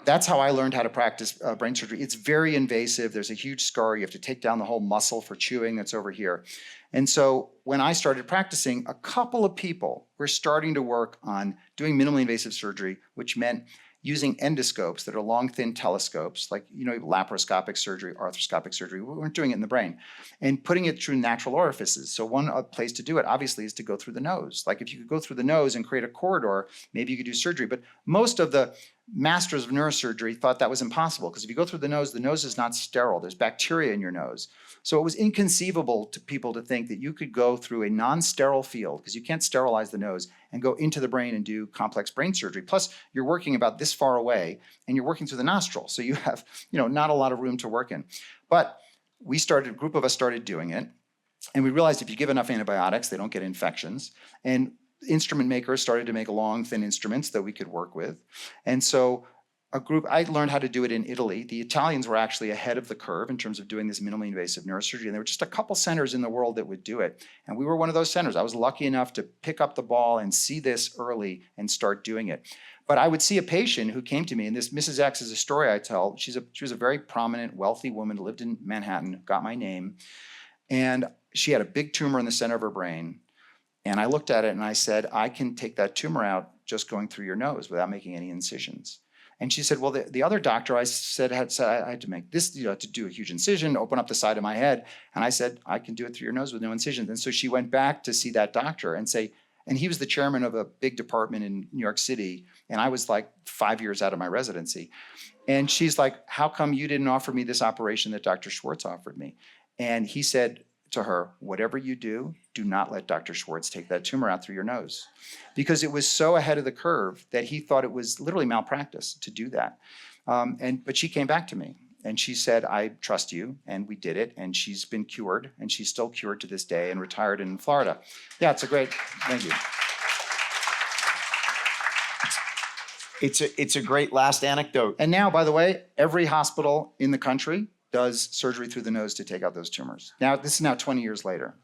that's how I learned how to practice brain surgery. It's very invasive. There's a huge scar. You have to take down the whole muscle for chewing that's over here. And so when I started practicing, a couple of people were starting to work on doing minimally invasive surgery, which meant using endoscopes that are long, thin telescopes, like laparoscopic surgery, arthroscopic surgery. We weren't doing it in the brain, and putting it through natural orifices. So one place to do it, obviously, is to go through the nose. Like if you could go through the nose and create a corridor, maybe you could do surgery. But most of the masters of neurosurgery thought that was impossible because if you go through the nose is not sterile. There's bacteria in your nose. So it was inconceivable to people to think that you could go through a non-sterile field, because you can't sterilize the nose, and go into the brain and do complex brain surgery. Plus, you're working about this far away, and you're working through the nostril. So you have, not a lot of room to work in. But a group of us started doing it, and we realized if you give enough antibiotics, they don't get infections. And instrument makers started to make long, thin instruments that we could work with. And so I learned how to do it in Italy. The Italians were actually ahead of the curve in terms of doing this minimally invasive neurosurgery. And there were just a couple centers in the world that would do it. And we were one of those centers. I was lucky enough to pick up the ball and see this early and start doing it. But I would see a patient who came to me, and this Mrs. X is a story I tell. She was a very prominent, wealthy woman, lived in Manhattan, got my name. And she had a big tumor in the center of her brain. And I looked at it and I said, I can take that tumor out just going through your nose without making any incisions. And she said, well, the other doctor I had to make this, to do a huge incision, open up the side of my head. And I said, I can do it through your nose with no incisions. And so she went back to see that doctor and he was the chairman of a big department in New York City. And I was like 5 years out of my residency. And she's like, how come you didn't offer me this operation that Dr. Schwartz offered me? And he said to her, whatever you do not let Dr. Schwartz take that tumor out through your nose. Because it was so ahead of the curve that he thought it was literally malpractice to do that. But she came back to me and she said, I trust you, and we did it, and she's been cured, and she's still cured to this day and retired in Florida. Yeah, thank you. It's a great last anecdote. And now, by the way, every hospital in the country does surgery through the nose to take out those tumors. Now, this is now 20 years later.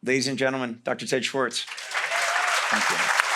Ladies and gentlemen, Dr. Ted Schwartz. Thank you.